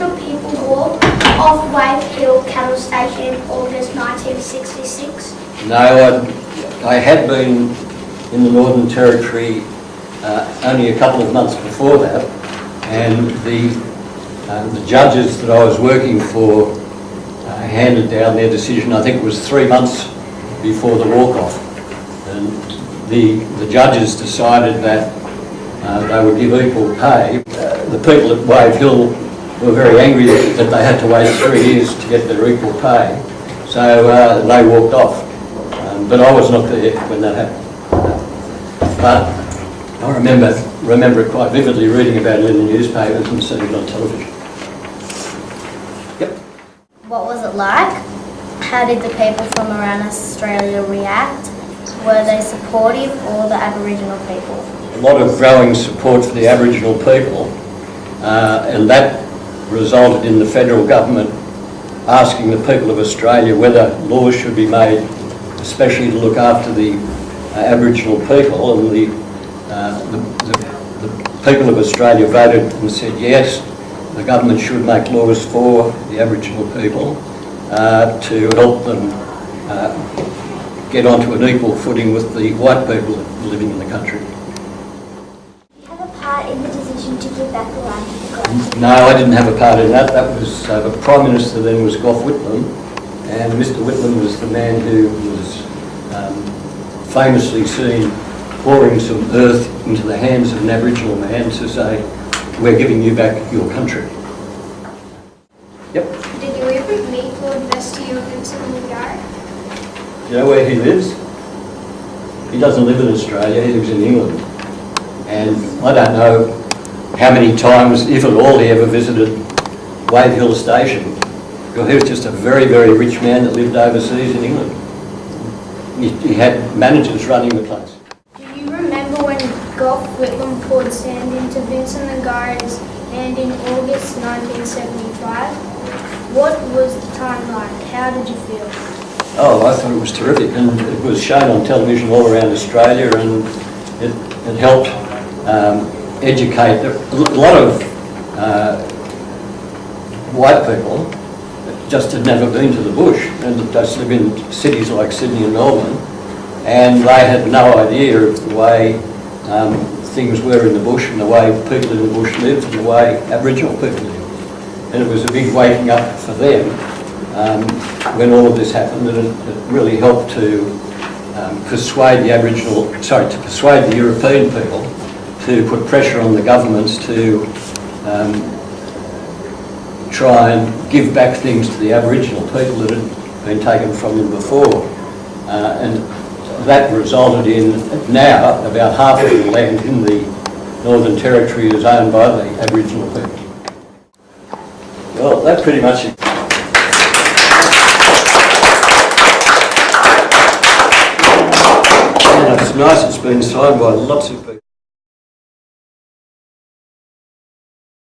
Aboriginal people walk off Wave Hill Cattle Station in August 1966? No, I had been in the Northern Territory only a couple of months before that, and the judges that I was working for handed down their decision. I think it was 3 months before the walk-off, and the judges decided that they would give equal pay. The people at Wave Hill were very angry that they had to wait 3 years to get their equal pay, so they walked off. But I was not there when that happened. But I remember it quite vividly, reading about it in the newspapers and seeing it on television. Yep. What was it like? How did the people from around Australia react? Were they supportive or the Aboriginal people? A lot of growing support for the Aboriginal people, and that resulted in the federal government asking the people of Australia whether laws should be made especially to look after the Aboriginal people, and the people of Australia voted and said yes, the government should make laws for the Aboriginal people to help them get onto an equal footing with the white people living in the country. Did you have a part in the decision to give back the land to the country? No, I didn't have a part in that. That was the Prime Minister then was Gough Whitlam, and Mr Whitlam was the man who was famously seen pouring some earth into the hands of an Aboriginal man to say, we're giving you back your country. Yep. Did you ever meet Lord Vestey or Vincent Lingiari? Do you know where he lives? He doesn't live in Australia, he lives in England. And I don't know how many times, if at all, he ever visited Wave Hill Station. Well, he was just a very, very rich man that lived overseas in England. He had managers running the place. Do you remember when Gough Whitlam poured sand into Vincent Lingiari's hand in August 1975? What was the time like? How did you feel? Oh, I thought it was terrific, and it was shown on television all around Australia, and it helped educate a lot of white people that just had never been to the bush and just live in cities like Sydney and Melbourne, and they had no idea of the way things were in the bush and the way people in the bush lived and the way Aboriginal people lived. And it was a big waking up for them when all of this happened, and it really helped to persuade the European people to put pressure on the governments to try and give back things to the Aboriginal people that had been taken from them before. And that resulted in now about half of the land in the Northern Territory is owned by the Aboriginal people. Well, that's pretty much it. And it's nice, it's been signed by lots of people.